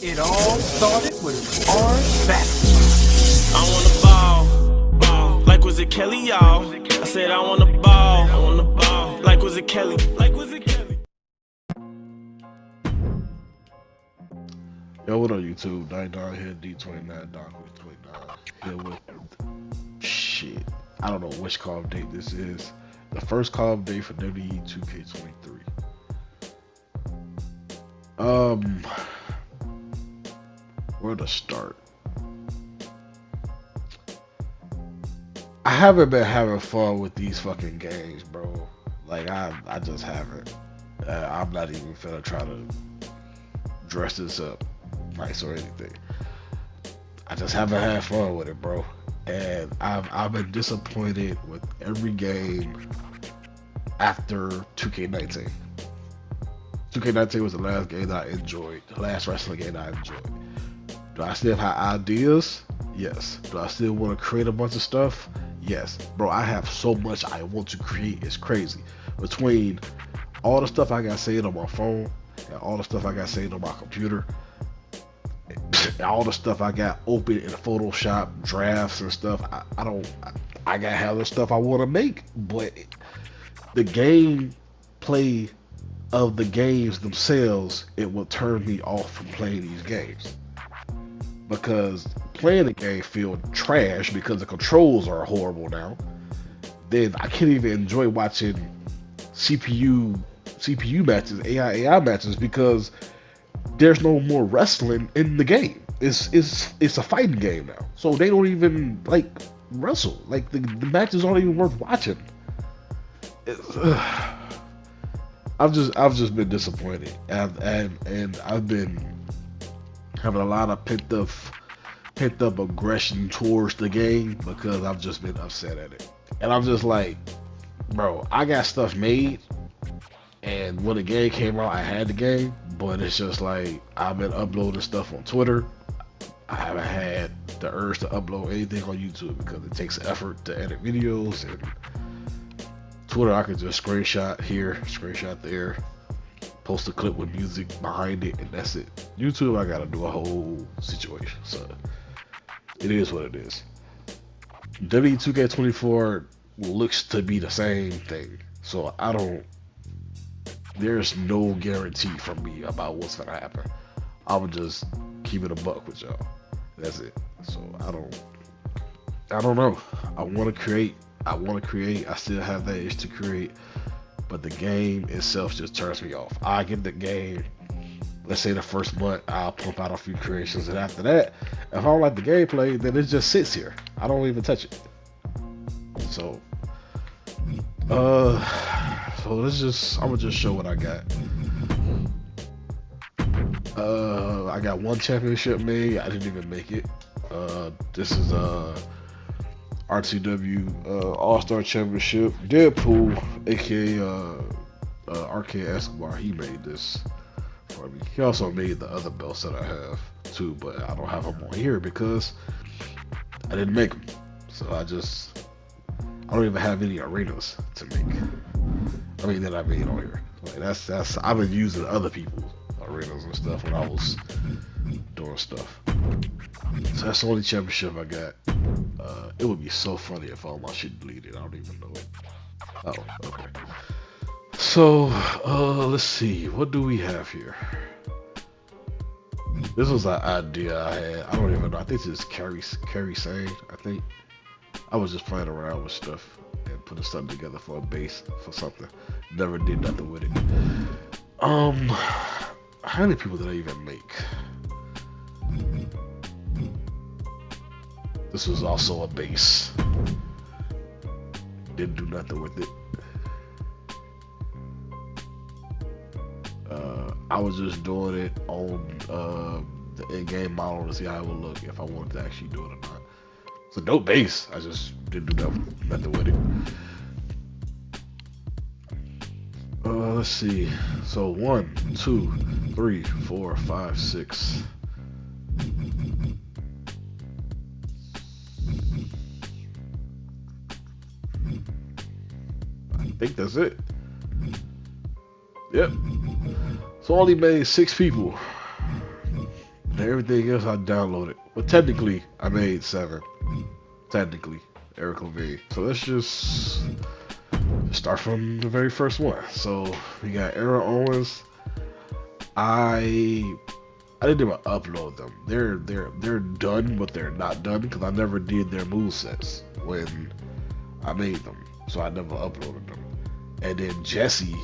It all started with orange basketball. I wanna ball, like was it Kelly, y'all? I said I wanna ball, like was it Kelly, Yo, what up, YouTube? donniedohn here, D29, Don29, here with shit. I don't know which call date this is. The first call date for WWE 2K23. Where to start? I haven't been having fun with these fucking games, bro. Like I just haven't. I'm not even finna try to dress this up nice or anything. I just haven't had fun with it, bro. And I've been disappointed with every game after 2K19. 2K19 was the last game that I enjoyed, the last wrestling game that I enjoyed. Do I still have ideas? Yes. Do I still want to create a bunch of stuff? Yes. Bro, I have so much I want to create. It's crazy. Between all the stuff I got saved on my phone and all the stuff I got saved on my computer, all the stuff I got open in Photoshop, drafts and stuff, I got hella stuff I want to make, but the gameplay of the games themselves, it will turn me off from playing these games. Because playing the game feel trash because the controls are horrible now. Then I can't even enjoy watching CPU matches, AI matches, because there's no more wrestling in the game. It's a fighting game now. So they don't even like wrestle. Like the matches aren't even worth watching. I've just been disappointed, and I've been having a lot of pent up aggression towards the game because I've just been upset at it. And I'm just like, bro, I got stuff made, and when the game came out, I had the game, but it's just like I've been uploading stuff on Twitter. I haven't had the urge to upload anything on YouTube because it takes effort to edit videos, and Twitter I could just screenshot here, screenshot there, post a clip with music behind it, and that's it. YouTube, I gotta do a whole situation, so it is what it is. W2K24 looks to be the same thing, so there's no guarantee from me about what's gonna happen. I would just keep it a buck with y'all. That's it. So I don't know. I want to create. I still have that itch to create, but the game itself just turns me off. I get the game, let's say the first month, I'll pump out a few creations, and after that, if I don't like the gameplay, then it just sits here. I don't even touch it. So, I'm gonna just show what I got. I got one championship made. I didn't even make it. This is RTW All-Star Championship. Deadpool, aka Arcade Escobar, he made this for me. He also made the other belts that I have too, but I don't have them on here because I didn't make them. So I don't even have any arenas to make. I mean that I made on here. Like that's I've been using other people's arenas and stuff when I was doing stuff. So that's the only championship I got. It would be so funny if all my shit deleted. I don't even know it. Oh, okay. So, let's see. What do we have here? This was an idea I had. I don't even know. I think this is Carrie Sane. I think I was just playing around with stuff and putting something together for a base for something. Never did nothing with it. How many people did I even make? This was also a base. Didn't do nothing with it. I was just doing it on the in-game model to see how it would look if I wanted to actually do it or not. It's a dope base. I just didn't do nothing with it. Let's see. So 1, 2, 3, 4, 5, 6. I think that's it. Yep. So I only made 6 people. And everything else I downloaded. But technically, I made 7. Technically, Eric LaVine. So let's just start from the very first one. So we got Aaron Owens. I didn't even upload them. They're done, but they're not done because I never did their movesets when I made them. So I never uploaded them. And then Jesse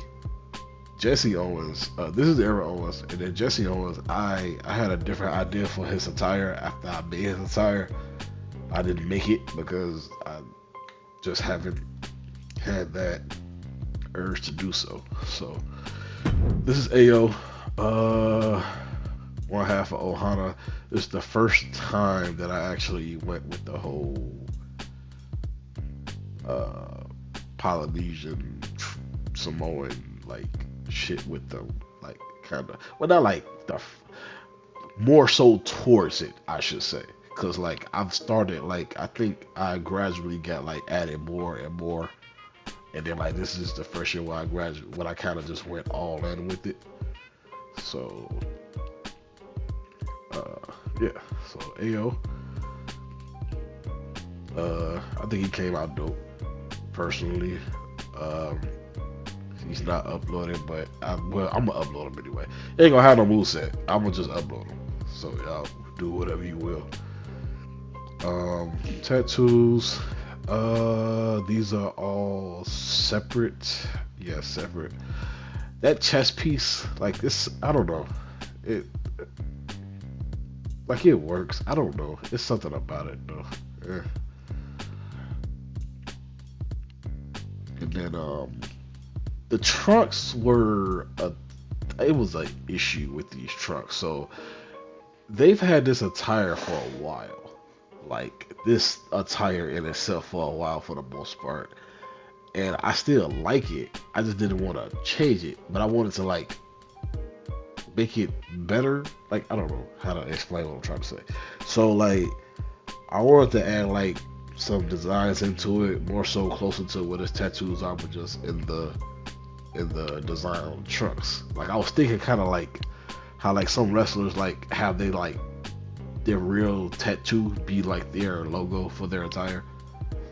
Owens, this is Aaron Owens, and then Jesse Owens, I had a different idea for his attire after I made his attire. I didn't make it because I just haven't had that urge to do so. So this is AO, one half of Ohana. This is the first time that I actually went with the whole Polynesian Samoan like shit with them, like kind of, well, not like the more so towards it, I should say, because like I've started, like I think I gradually got like added more and more, and then like this is the first year where I kind of just went all in with it. So yeah, so AO, I think he came out dope personally. He's not uploaded, but I'm gonna upload him anyway. He ain't gonna have no moveset. I'm gonna just upload him. So y'all do whatever you will. Tattoos. These are all separate. Yeah, separate. That chest piece, like this, I don't know. It like it works. I don't know. It's something about it though. Yeah. And then the trunks were it was an issue with these trunks. So they've had this attire for a while, like this attire in itself for a while for the most part, and I still like it. I just didn't want to change it, but I wanted to like make it better. Like I don't know how to explain what I'm trying to say. So like I wanted to add like some designs into it, more so closer to what his tattoos are, but just in the design on the trunks. Like I was thinking kind of like how like some wrestlers like have they like their real tattoo be like their logo for their attire.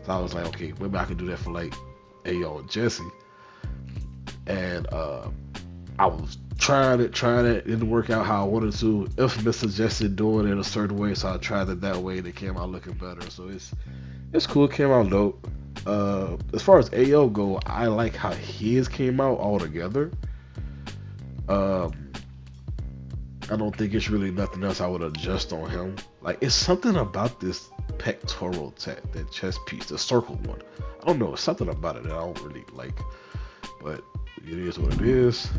So I was like, okay, maybe I could do that for like AO and Jesse. And I was trying it, didn't work out how I wanted to. Infamous suggested doing it a certain way, so I tried it that way and it came out looking better. So it's cool, it came out dope. As far as AO go, I like how his came out all together. I don't think it's really nothing else I would adjust on him. Like it's something about this pectoral tat, that chest piece, the circle one. I don't know, it's something about it that I don't really like, but it is what it is.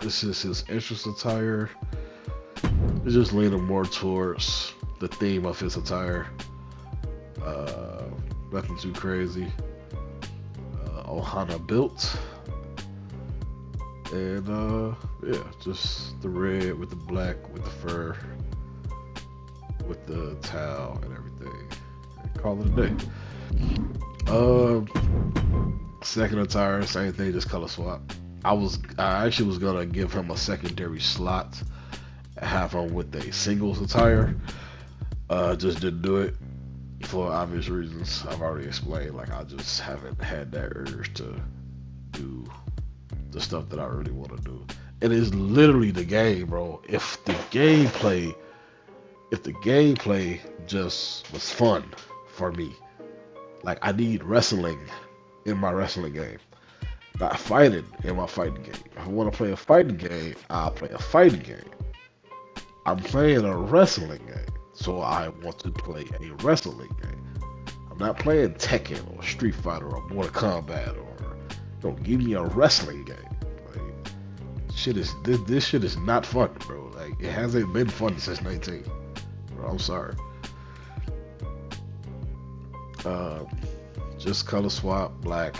This is his entrance attire. It's just leaning more towards the theme of his attire. Nothing too crazy. Ohana built. And yeah, just the red with the black, with the fur, with the towel and everything. And call it a day. Second attire, same thing, just color swap. I actually was gonna give him a secondary slot, have him with a singles attire. Just didn't do it for obvious reasons I've already explained. Like I just haven't had that urge to do the stuff that I really want to do. It is literally the game, bro. If the gameplay just was fun for me, like I need wrestling in my wrestling game, not fighting in my fighting game. If I want to play a fighting game, I'll play a fighting game. I'm playing a wrestling game, so I want to play a wrestling game. I'm not playing Tekken or Street Fighter or Mortal Kombat or don't give me a wrestling game. Like this shit is not fun, bro. Like it hasn't been fun since 19. Bro, I'm sorry. Just color swap, black,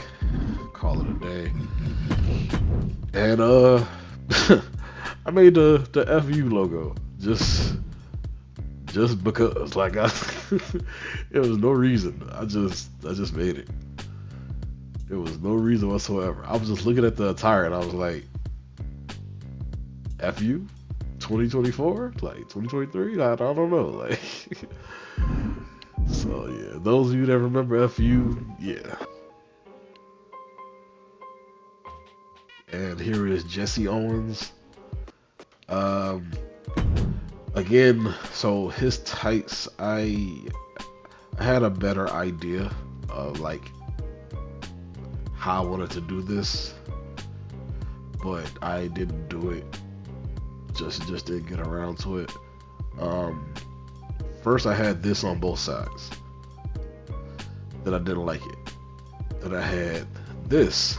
call it a day. And I made the FU logo just because, like it was no reason. I just made it. There was no reason whatsoever. I was just looking at the attire and I was like, FU 2024, like 2023. I don't know, like. So yeah, those of you that remember FU, yeah. And here is Jesse Owens. Again, so his tights, I had a better idea of like how I wanted to do this, but I didn't do it. Just didn't get around to it. First I had this on both sides. Then I didn't like it. Then I had this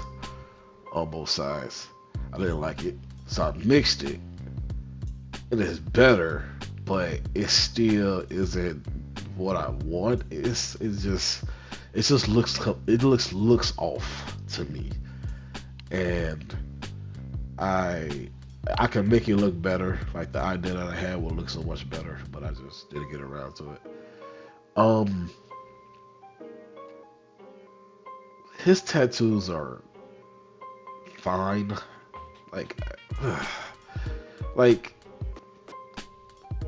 on both sides. I didn't like it. So I mixed it. It is better, but it still isn't what I want. It just looks off to me. And I can make it look better. Like the idea that I had would look so much better, but I just didn't get around to it. His tattoos are fine. Like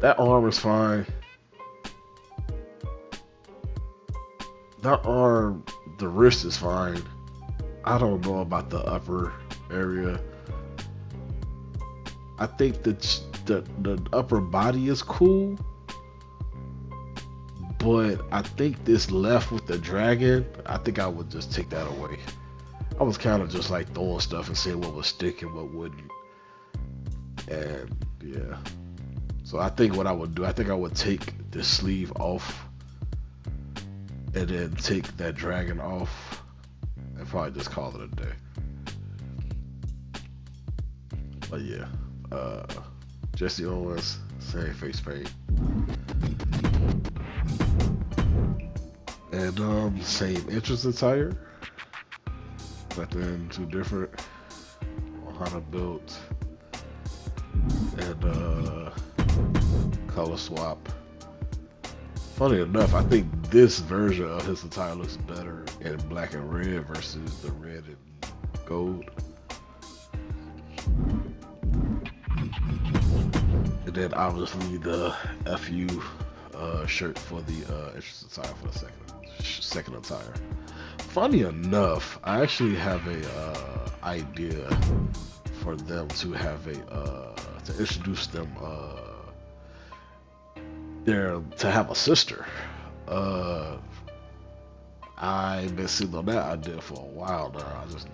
that arm is fine. That arm, the wrist is fine. I don't know about the upper area. I think the upper body is cool, but I think this left with the dragon, I think I would just take that away. I was kind of just like throwing stuff and seeing what would stick and what wouldn't. And yeah. So I think what I would do, I think I would take this sleeve off and then take that dragon off and probably just call it a day. But yeah, Jesse Owens, same face paint. And same entrance attire. Nothing too different on how to build. And color swap. Funny enough, I think this version of his attire looks better in black and red versus the red and gold. And then obviously the FU shirt for the entrance attire for the second attire. Funny enough, I actually have a idea for them to have to introduce them to have a sister. I've been sitting on that idea for a while now. I just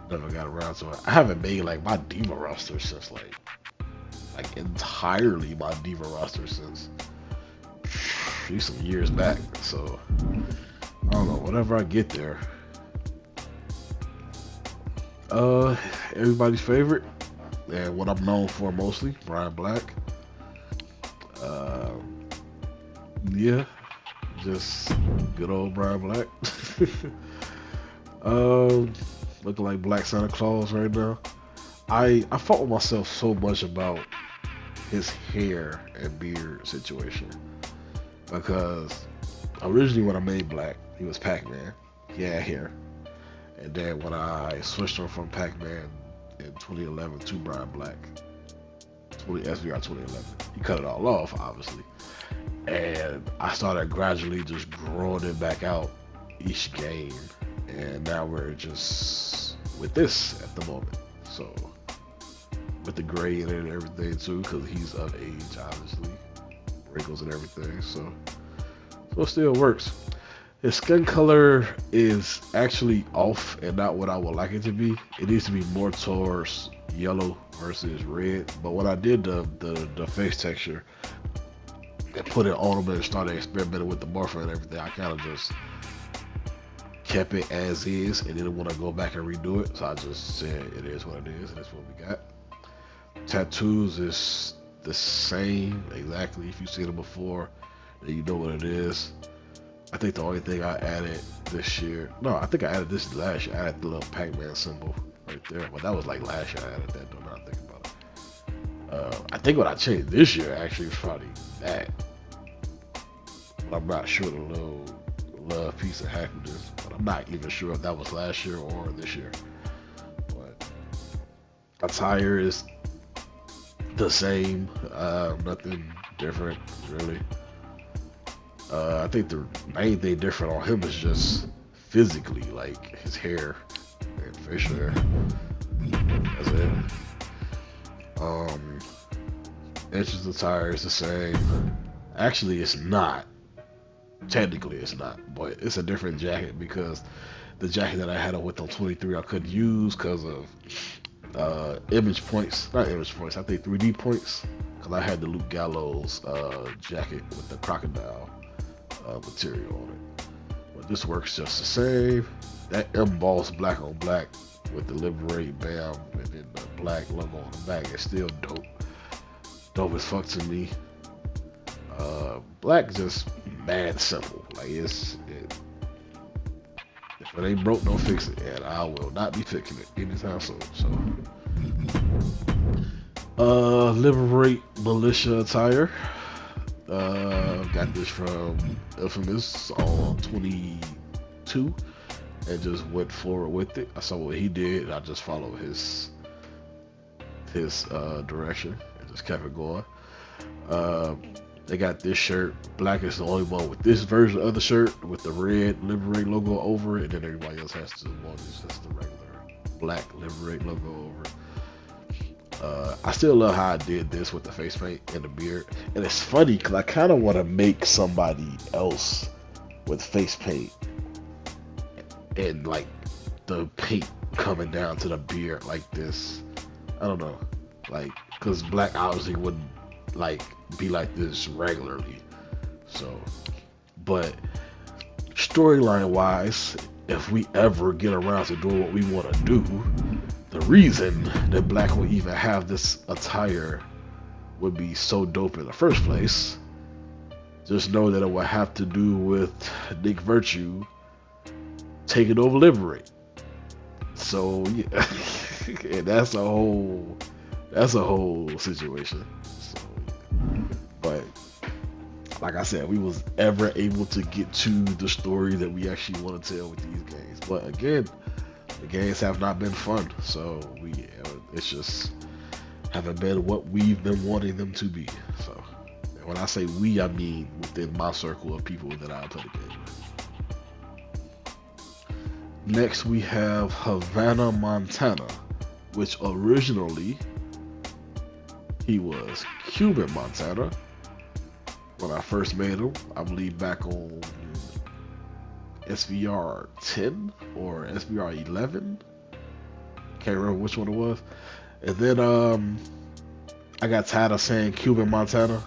never got around to it. I haven't made like my diva roster since like entirely my diva roster since some years back. So I don't know, whenever I get there. Everybody's favorite and what I'm known for mostly, Brian Black. Yeah, just good old Brian Black. Looking like Black Santa Claus right now. I fought with myself so much about his hair and beard situation, because originally when I made Black, he was Pac-Man. He had hair. And then when I switched him from Pac-Man in 2011 to Brian Black, SVR 2011, he cut it all off, obviously. And I started gradually just growing it back out each game. And now we're just with this at the moment. So, with the gray in it and everything too, because he's of age, obviously. Wrinkles and everything, so it still works. His skin color is actually off and not what I would like it to be. It needs to be more towards yellow versus red. But when I did the face texture and put it on him and started experimenting with the morpher and everything, I kind of just kept it as is and didn't want to go back and redo it. So I just said it is what it is and that's what we got. Tattoos is the same exactly. If you've seen them before, then you know what it is. I think the only thing I added this year, no, I think I added this last year. I added the little Pac-Man symbol right there, but that was like last year I added that, though, now I think about it. I think what I changed this year actually was probably that. But I'm not sure the little love piece of happiness, but I'm not even sure if that was last year or this year. But attire is the same, nothing different really. I think the main thing different on him is just physically, like his hair and facial hair. That's it. Inches of tire is the same. Actually, it's not. Technically, it's not, but it's a different jacket because the jacket that I had on with on 23 I couldn't use because of image points. Not image points, I think 3D points. Because I had the Luke Gallows jacket with the crocodile material on it. But this works just the same. That embossed black on black with the Liberate Bam and then the black logo on the back is still dope. Dope as fuck to me. Black just mad simple. Like if it ain't broke, don't fix it. And I will not be fixing it anytime soon. So Liberate Militia attire. Got this from Infamous on 22 and just went forward with it. I saw what he did and I just followed his direction and just kept it going. They got this shirt. Black is the only one with this version of the shirt with the red Liberate logo over it, and then everybody else has the one that's just the regular black Liberate logo over it. I still love how I did this with the face paint and the beard, and it's funny because I kind of want to make somebody else with face paint and like the paint coming down to the beard like this. I don't know, like because Black obviously wouldn't like be like this regularly. So, but storyline wise, if we ever get around to doing what we want to do, the reason that Black will even have this attire would be so dope in the first place, just know that it will have to do with Nick Virtue taking over Liberate. So yeah, and that's a whole situation. So, but like I said, we was ever able to get to the story that we actually want to tell with these games. But again, the games have not been fun, so it's just haven't been what we've been wanting them to be. So when I say we, I mean within my circle of people that I play the game with. Next we have Havana Montana, which originally he was Cuban Montana when I first made him. I believe back on SVR 10 or SVR 11. Can't remember which one it was. And then I got tired of saying Cuban Montana.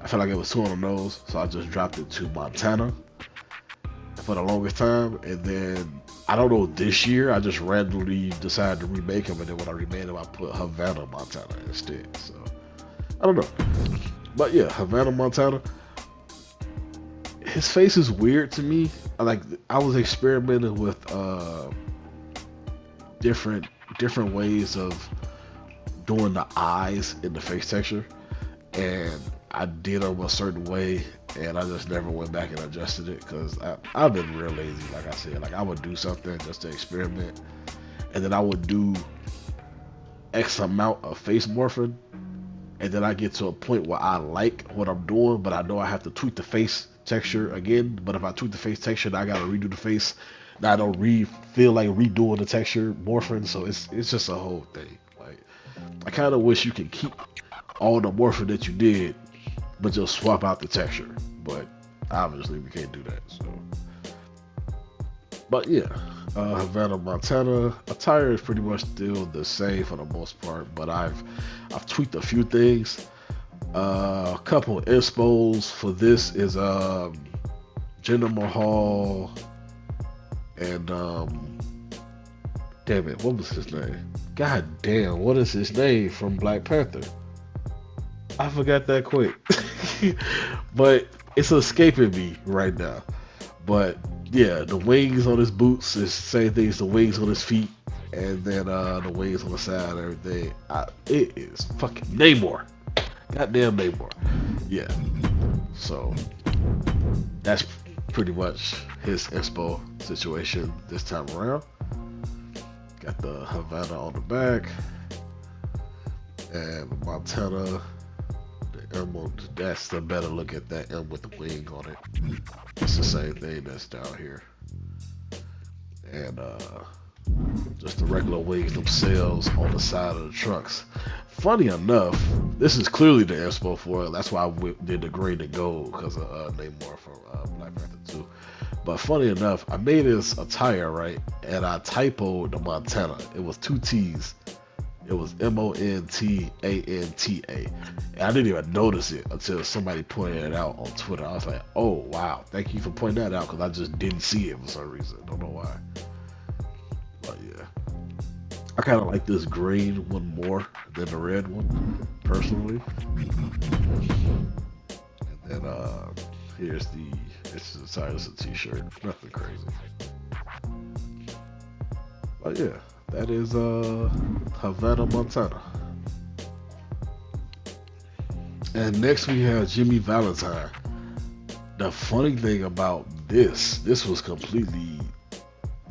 I felt like it was too on the nose, so I just dropped it to Montana for the longest time. And then I don't know, this year I just randomly decided to remake him, and then when I remade him I put Havana Montana instead. So I don't know, but yeah, Havana Montana. His face is weird to me. I was experimenting with different ways of doing the eyes in the face texture, and I did them a certain way, and I just never went back and adjusted it because I've been real lazy. Like I said, like I would do something just to experiment, and then I would do X amount of face morphing, and then I get to a point where I like what I'm doing, but I know I have to tweak the face texture again. But if I tweak the face texture, then I gotta redo the face. Now I don't feel like redoing the texture morphing, so it's just a whole thing. Like I kind of wish you could keep all the morphing that you did, but just swap out the texture. But obviously we can't do that. So, but yeah, Havana Montana attire is pretty much still the same for the most part, but I've tweaked a few things. A couple of inspos for this is Jinder Mahal and damn it, what was his name? God damn, what is his name from Black Panther? I forgot that quick. But it's escaping me right now. But yeah, the wings on his boots is the same thing as the wings on his feet, and then the wings on the side and everything. It is fucking Namor. Goddamn Lamar. Yeah. So that's pretty much his inspo situation this time around. Got the Havana on the back. And Montana, the M on, that's the better look at that M with the wing on it. It's the same thing that's down here. And just the regular wings themselves on the side of the trucks. Funny enough, this is clearly the Expo foil. That's why I did the green and gold, because of Lamar from Black Panther 2. But funny enough, I made this a tire, right? And I typoed the Montana. It was 2 T's. It was Montanta. And I didn't even notice it until somebody pointed it out on Twitter. I was like, oh, wow. Thank you for pointing that out, because I just didn't see it for some reason. Don't know why. But yeah. I kind of like this green one more than the red one, personally. And then here's it's a t-shirt, nothing crazy. But yeah, that is Havana Montana. And next we have Jimmy Valentine. The funny thing about this was completely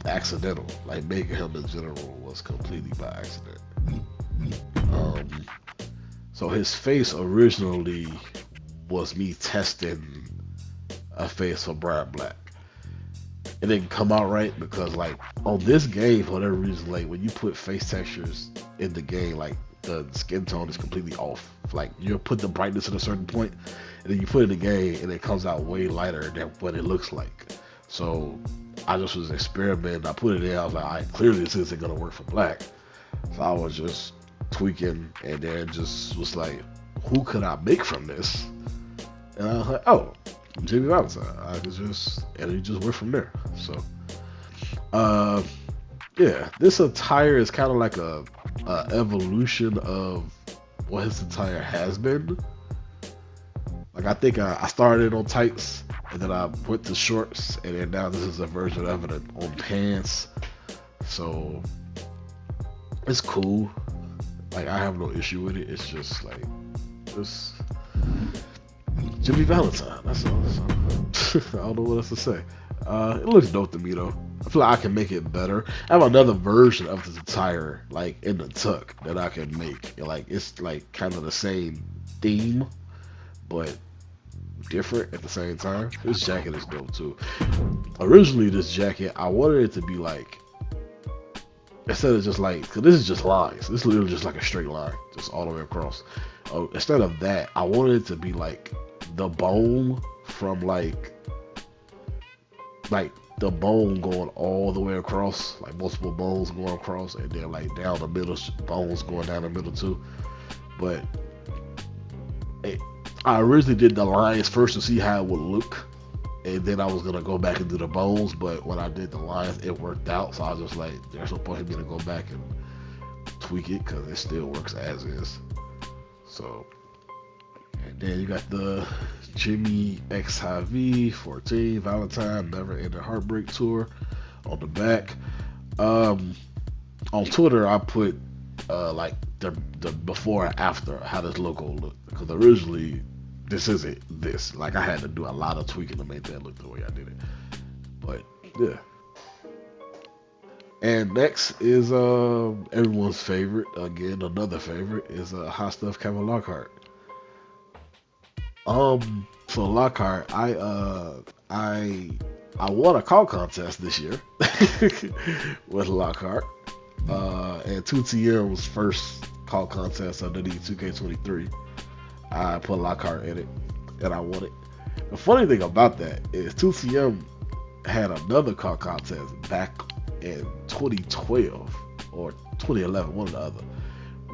accidental. Like, making him in general was completely by accident. So his face originally was me testing a face for Brian Black. It didn't come out right because, like, on this game, for whatever reason, like, when you put face textures in the game, like, the skin tone is completely off. Like, you put the brightness at a certain point, and then you put it in the game, and it comes out way lighter than what it looks like. So I just was experimenting. I put it in. I was like, all right, clearly this isn't gonna work for Black. So I was just tweaking, and then just was like, who could I make from this? And I was like, oh, Jimmy Valentine. I could just, and it just went from there. So, yeah, this attire is kind of like a evolution of what his attire has been. Like, I think I started on tights, and then I went to shorts, and then now this is a version of it on pants. So it's cool. Like, I have no issue with it. It's just like, just Jimmy Valentine. That's all. I don't know what else to say. It looks dope to me though. I feel like I can make it better. I have another version of this attire, like in the tuck, that I can make. Like, it's like kind of the same theme, but different at the same time. This jacket is dope too. Originally, this jacket, I wanted it to be like, instead of just like, cause this is just lines. This is literally just like a straight line, just all the way across. Instead of that, I wanted it to be like the bone from like the bone going all the way across, like multiple bones going across, and then like down the middle, bones going down the middle too. But I originally did the lines first to see how it would look, and then I was gonna go back and do the bones. But when I did the lines, it worked out. So I was just like, there's no point in me to go back and tweak it because it still works as is. So, and then you got the Jimmy X High V 14 Valentine Never Ending Heartbreak Tour on the back. On Twitter, I put like the before and after how this logo looked, because originally this isn't this. Like, I had to do a lot of tweaking to make that look the way I did it. But yeah. And next is everyone's favorite, again another favorite, is Hot Stuff Kevin Lockhart. So Lockhart, I won a call contest this year with Lockhart. And 2TM's first call contest underneath 2K23. I put Lockhart in it, and I won it. The funny thing about that is 2TM had another call contest back in 2012 or 2011, one or the other,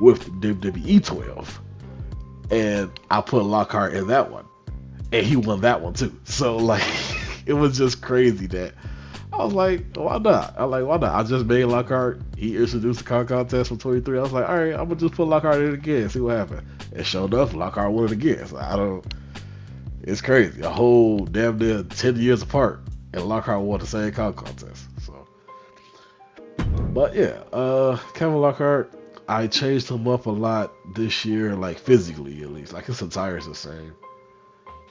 with WWE 12. And I put Lockhart in that one, and he won that one too. So, like, it was just crazy that I was like, why not? Why not? I just made Lockhart. He introduced the car contest for 23. I was like, all right, I'm gonna just put Lockhart in again, see what happened. And sure enough, Lockhart won it again. So it's crazy. A whole damn near 10 years apart, and Lockhart won the same car contest. So, but yeah, Kevin Lockhart, I changed him up a lot this year, like physically at least. Like, his attire is the same.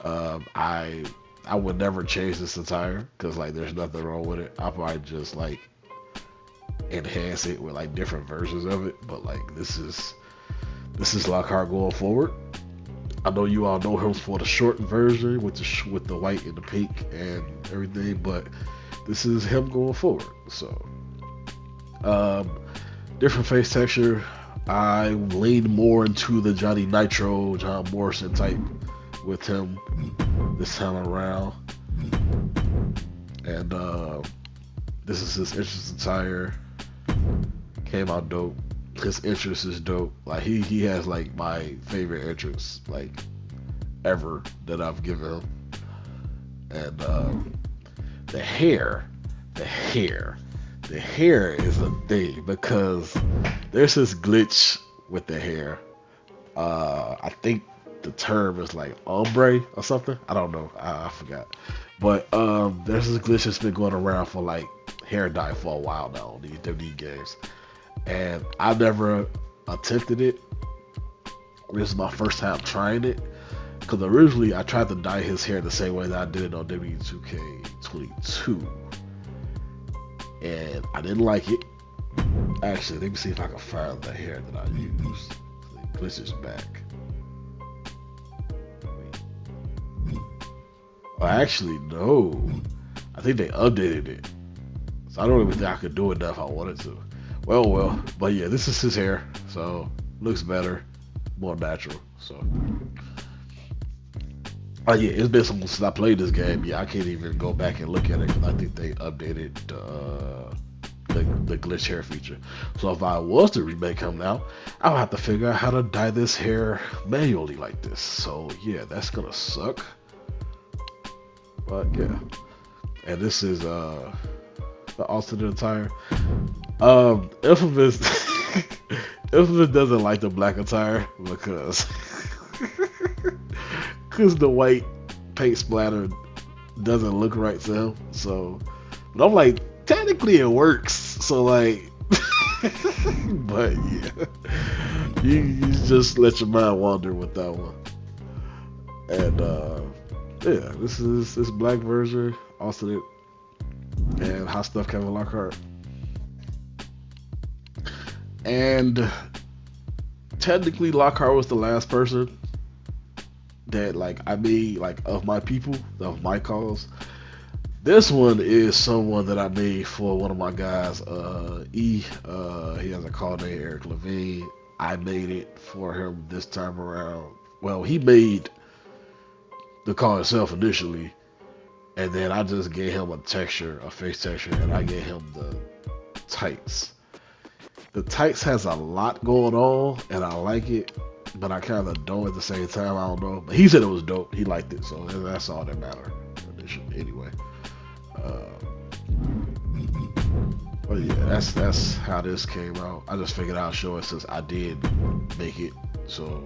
I would never change this attire because, like, there's nothing wrong with it. I'll probably just like enhance it with like different versions of it. But like, this is This is Lockhart going forward. I know you all know him for the short version with the white and the pink and everything, but this is him going forward. So, different face texture. I leaned more into the Johnny Nitro, John Morrison type with him this time around. And this is his entrance attire. Came out dope. His entrance is dope. Like he has like my favorite entrance like ever that I've given him. And the hair is a thing because there's this glitch with the hair. I think the term is like ombre or something. I don't know. I forgot. But there's this glitch that's been going around for like hair dye for a while now on these WWE games. And I never attempted it. This is my first time trying it. Because originally I tried to dye his hair the same way that I did it on WWE 2K22. And I didn't like it. Actually, let me see if I can find the hair that I used. The glitch is back. Oh, actually, no. I think they updated it. So I don't even think I could do it now if I wanted to. Well. But yeah, this is his hair. So, looks better. More natural. So. Oh yeah, it's been some since I played this game. Yeah, I can't even go back and look at it because I think they updated the glitch hair feature. So if I was to remake him now, I'll have to figure out how to dye this hair manually like this. So yeah, that's gonna suck. But yeah, and this is the alternate attire. Infamous Infamous doesn't like the black attire because the white paint splatter doesn't look right to him. So, but I'm like, technically it works. So like, but yeah, you just let your mind wander with that one. And yeah, this is this black version, alternate, and Hot Stuff Kevin Lockhart. And technically Lockhart was the last person that like I made like of my people, of my Caws. This one is someone that I made for one of my guys, he has a call named Eric LaVine. I made it for him this time around. Well, he made the call itself initially, and then I just gave him a texture, a face texture, and I gave him the tights. The tights has a lot going on, and I like it, but I kind of don't at the same time. I don't know, but he said it was dope. He liked it, so that's all that mattered. Anyway, but yeah, that's how this came out. I just figured I'd show it since I did make it. So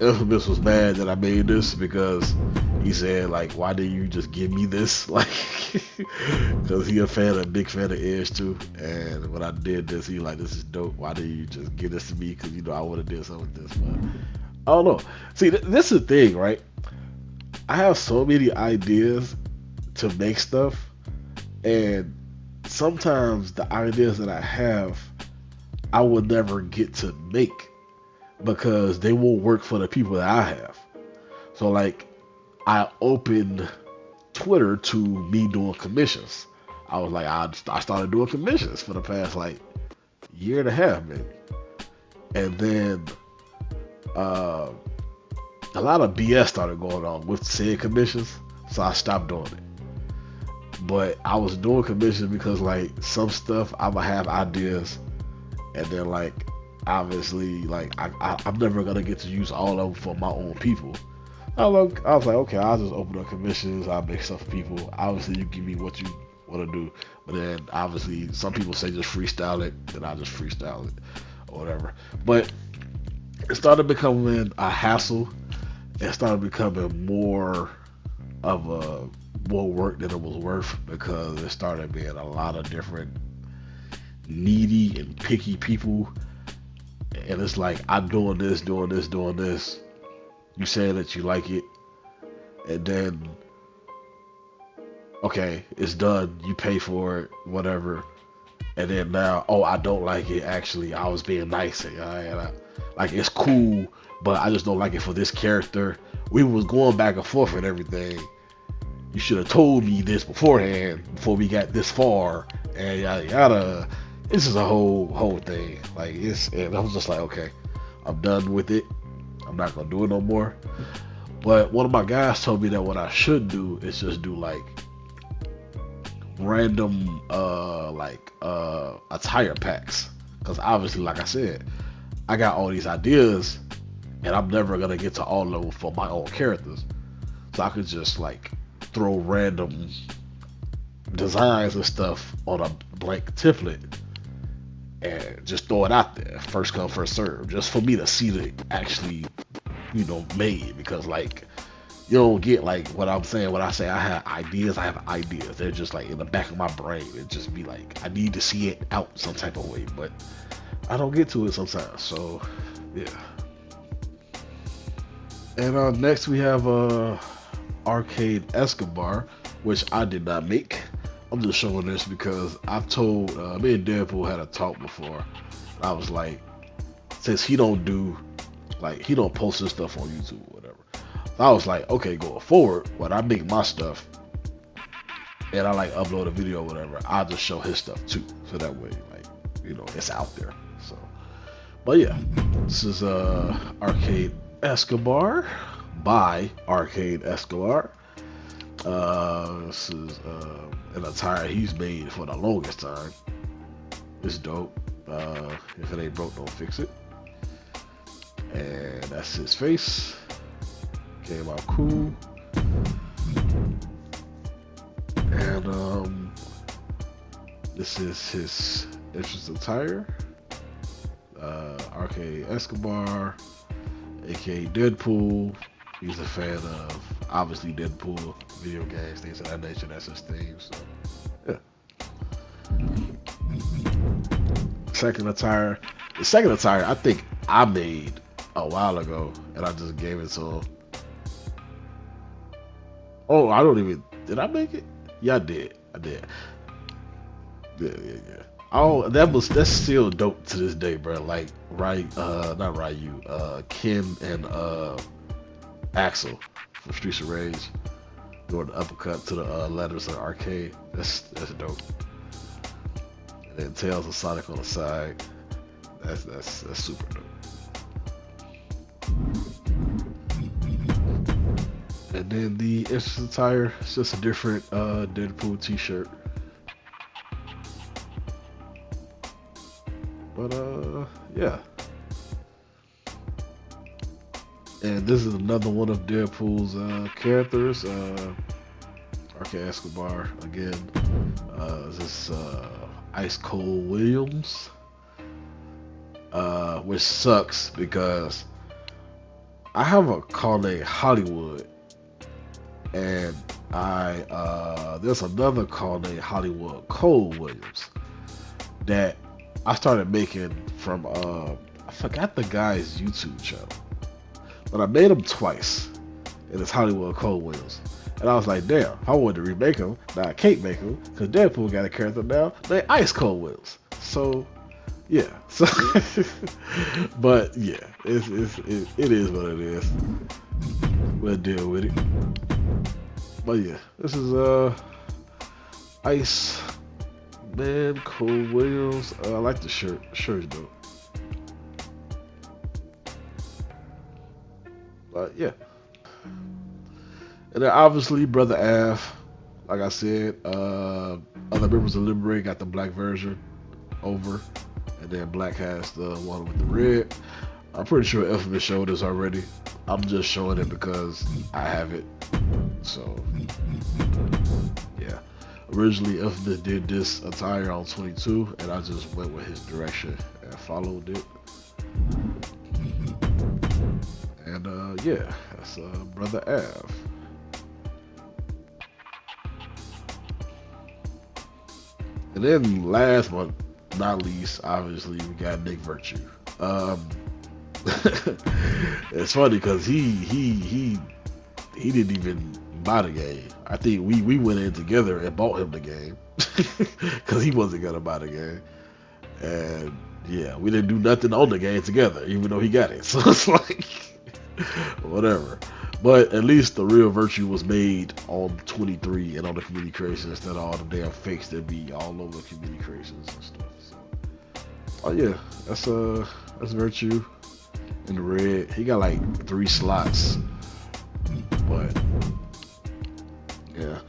Infamous was mad that I made this because he said like, why didn't you just give me this? Like, because he a big fan of Edge too. And when I did this, he like, this is dope. Why didn't you just give this to me? Because you know I would have did something with this. But I don't know. See, this is the thing, right? I have so many ideas to make stuff, and sometimes the ideas that I have, I will never get to make because they won't work for the people that I have. So like, I opened Twitter to me doing commissions. I was like, I started doing commissions for the past like year and a half maybe. And then a lot of BS started going on with said commissions, so I stopped doing it. But I was doing commissions because like some stuff I'm gonna have ideas, and then like obviously like I'm never gonna get to use all of them for my own people. I was like, okay, I'll just open up commissions, I'll make stuff for people. Obviously you give me what you want to do, but then obviously some people say just freestyle it, then I just freestyle it or whatever. But it started becoming a hassle. It started becoming more of a more work than it was worth because it started being a lot of different needy and picky people. And it's like, I'm doing this. You say that you like it, and then okay, it's done. You pay for it, whatever. And then now, oh, I don't like it. Actually, I was being nice. Like it's cool, but I just don't like it for this character. We was going back and forth and everything. You should have told me this beforehand before we got this far. And yada yada. This is a whole thing. Like and I was just like, okay, I'm done with it. I'm not gonna do it no more. But one of my guys told me that what I should do is just do like random attire packs, because obviously, like I said, I got all these ideas and I'm never gonna get to all of them for my own characters, so I could just like throw random designs and stuff on a blank template and just throw it out there, first come first serve, just for me to see it actually, made. Because like, you don't get like what I'm saying when I say I have ideas. They're just like in the back of my brain. It just be like I need to see it out some type of way, but I don't get to it sometimes. So yeah. And next we have Arcade Escobar, which I did not make. I'm just showing this because I've told me and Deadpool had a talk before. I was like, since he don't post his stuff on YouTube or whatever, so I was like, okay, going forward, when I make my stuff and I like upload a video or whatever, I'll just show his stuff too, so that way, like, it's out there. So, but yeah, this is Arcade Escobar by Arcade Escobar. This is an attire he's made for the longest time. It's dope. If it ain't broke, don't fix it. And that's his face. Came out cool. And this is his entrance attire. Arcade Escobar, aka Deadpool. He's a fan of, obviously, Deadpool, video games, things of that nature. That's his theme. So, yeah. Second attire. The second attire, I think I made a while ago, and I just gave it to him. Oh, did I make it? Yeah, I did. Yeah. Oh, that's still dope to this day, bro. Like, not Ryu, Ken and Axel from Streets of Rage doing the uppercut to the letters of the arcade. That's dope. And then Tails and Sonic on the side. That's super dope. And then the instant attire, it's just a different Deadpool t-shirt. But yeah. And this is another one of Deadpool's characters. Arcade Escobar again. This IceCooled Williams. Which sucks because I have a call named Hollywood. And there's another call named Hollywood Cole Williams that I started making from I forgot the guy's YouTube channel, but I made him twice, and it's Hollywood Cole Williams. And I was like, damn, I wanted to remake him. Now I can't make him because Deadpool got a character now named IceCooled Williams. So yeah, so but yeah, it is what it is. We'll deal with it. But yeah, this is Ice Man Cole Williams. I like the shirt. The shirt's dope. But yeah. And then obviously Brother Av, like I said, other members of Liberate got the black version over. And then Black has the one with the red. I'm pretty sure Infamous showed this already. I'm just showing it because I have it. So, yeah. Originally, Infamous did this attire on 22, and I just went with his direction and followed it. And, yeah, that's Brother Av. And then last but not least, obviously, we got Nick Virtue. It's funny because he didn't even buy the game. I think we went in together and bought him the game. because he wasn't gonna buy the game. And yeah, we didn't do nothing on the game together, even though he got it. So it's like whatever. But at least the real virtue was made on 23 and on the community creations instead of all the damn fakes that be all over the community creations and stuff. So, oh yeah, that's virtue in the red. He got like 3 slots, but yeah.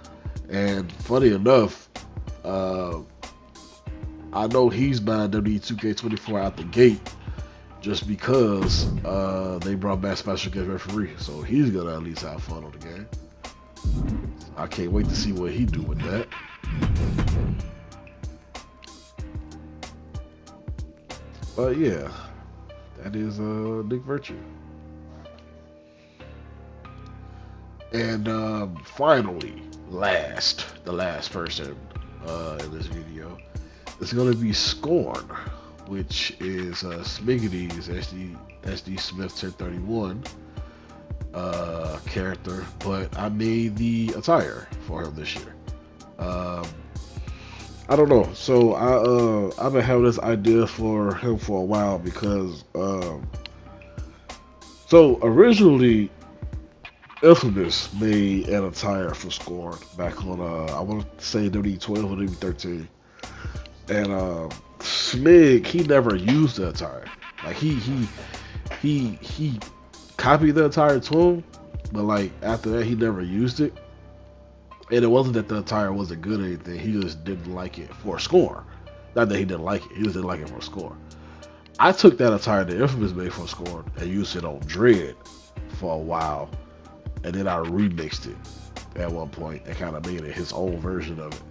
And funny enough, I know he's buying W2K24 out the gate just because they brought back special guest referee, so he's gonna at least have fun on the game. I can't wait to see what he do with that. But yeah, that is Nick Virtue. And finally, the last person in this video is gonna be Scorn, which is Smiggity's SD Smith 1031 character, but I made the attire for him this year. I don't know. So I've been having this idea for him for a while because so originally Infamous made an attire for Scorn back on I want to say W12 or W13, and Smig, he never used the attire. Like he copied the attire to him, but like after that he never used it. And it wasn't that the attire wasn't good or anything, he just didn't like it for Scorn. Not that he didn't like it, he just didn't like it for Scorn. I took that attire that Infamous made for Scorn and used it on Dread for a while, and then I remixed it at one point and kind of made it his own version of it.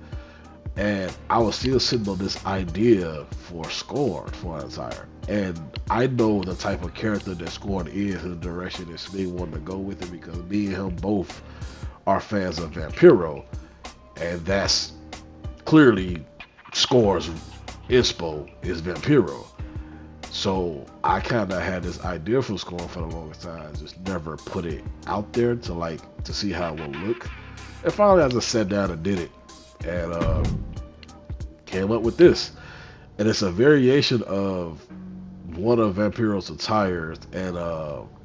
And I was still sitting on this idea for Scorn for an attire. And I know the type of character that Scorn is and the direction that Smig wanted to go with it, because me and him both are fans of Vampiro, and that's clearly Scorn's inspo is Vampiro. So I kind of had this idea for Scorn for the longest time, just never put it out there to see how it would look. And finally I just sat down and did it, and came up with this. And it's a variation of one of Vampiro's attires and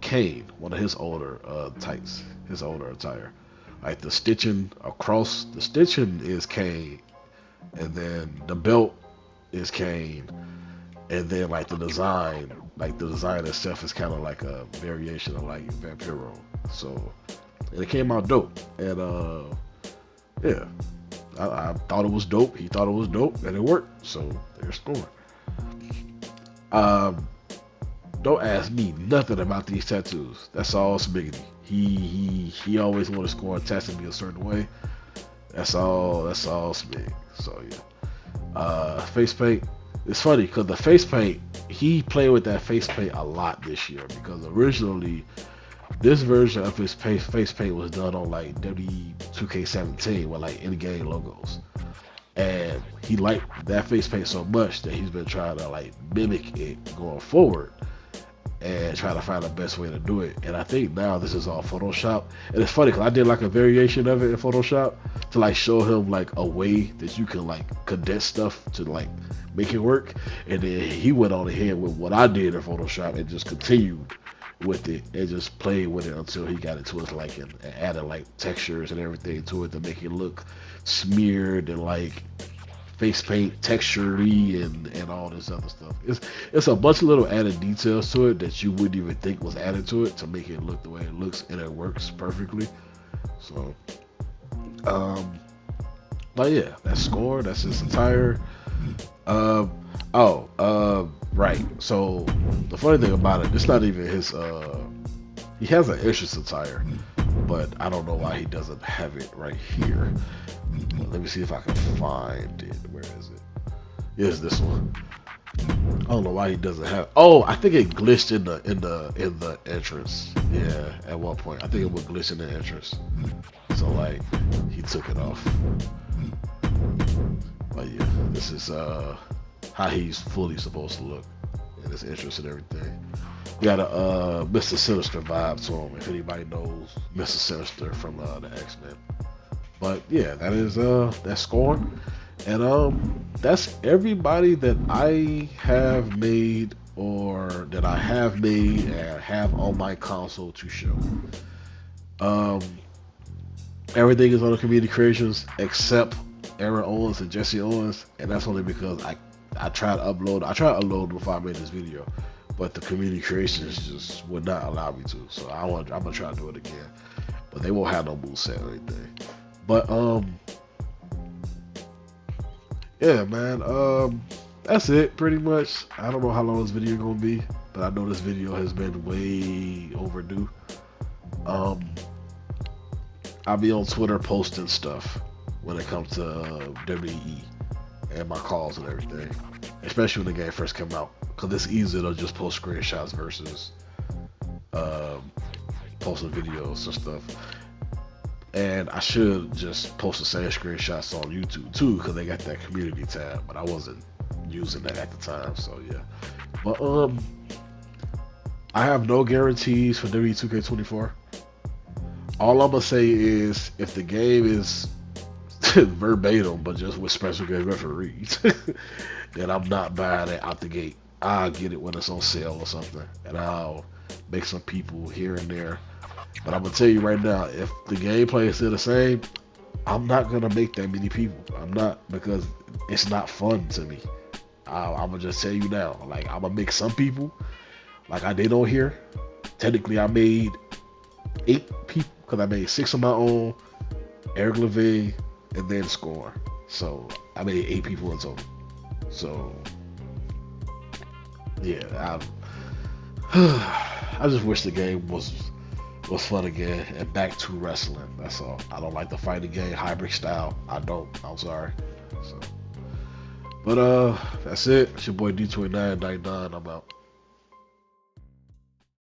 Kane, one of his older tights, his older attire. Like the stitching across, the stitching is Kane, and then the belt is Kane, and then like the design itself is kind of like a variation of like Vampiro. So, and it came out dope, and yeah, I thought it was dope. He thought it was dope, and it worked. So there's Scorn. Don't ask me nothing about these tattoos. That's all Smiggity. He always wanted Scorn tattooed me a certain way. That's all Smig. So yeah. Face paint. It's funny because the face paint, he played with that face paint a lot this year, because originally this version of his face paint was done on like W2K17 with like in-game logos. And he liked that face paint so much that he's been trying to like mimic it going forward and try to find the best way to do it. And I think now this is all Photoshop. And it's funny because I did like a variation of it in Photoshop to like show him like a way that you can like condense stuff to like make it work. And then he went on ahead with what I did in Photoshop and just continued with it and just played with it until he got it to his liking and added like textures and everything to it to make it look smeared and like face paint texture-y and all this other stuff. It's a bunch of little added details to it that you wouldn't even think was added to it to make it look the way it looks, and it works perfectly. So but yeah, that's Scorn. That's his attire. Right. So the funny thing about it, it's not even his he has an entrance attire, but I don't know why he doesn't have it right here. Let me see if I can find it. Where is it? Here's this one. I don't know why he doesn't have. Oh, I think it glitched in the entrance. Yeah, at one point I think it would glitch in the entrance. So like he took it off. But yeah, this is how he's fully supposed to look in his entrance and everything. We got a Mr. Sinister vibe to him, if anybody knows Mr. Sinister from the X-Men. But yeah, that is that's Scorn. And that's everybody that I have made or that I have made and have on my console to show. Um, Everything is on the community creations except Aaron Owens and Jesse Owens, and that's only because I tried to upload before I made this video, but the community creations just would not allow me to. So I'm gonna try to do it again, but they won't have no moveset or anything. But yeah, man. That's it pretty much. I don't know how long this video gonna be, but I know this video has been way overdue. I'll be on Twitter posting stuff when it comes to WWE and my calls and everything, especially when the game first came out, because it's easy to just post screenshots versus posting videos and stuff. And I should just post the same screenshots on YouTube too, because they got that community tab, but I wasn't using that at the time, so yeah. But I have no guarantees for WWE 2K24. All I'm gonna say is if the game is verbatim but just with special game referees, then I'm not buying it out the gate. I'll get it when it's on sale or something, and I'll make some people here and there. But I'm gonna tell you right now, if the gameplay is still the same, I'm not gonna make that many people. I'm not, because it's not fun to me. I'm gonna just tell you now, like, I'm gonna make some people, like I did on here. Technically, I made 8 people, because I made 6 of my own, Eric LaVine, and then Scorn. So I made 8 people in total. So yeah, I just wish the game was fun again and back to wrestling. That's all. I don't like the fighting game hybrid style. I don't. I'm sorry. So, but that's it. It's your boy D2999. I'm out.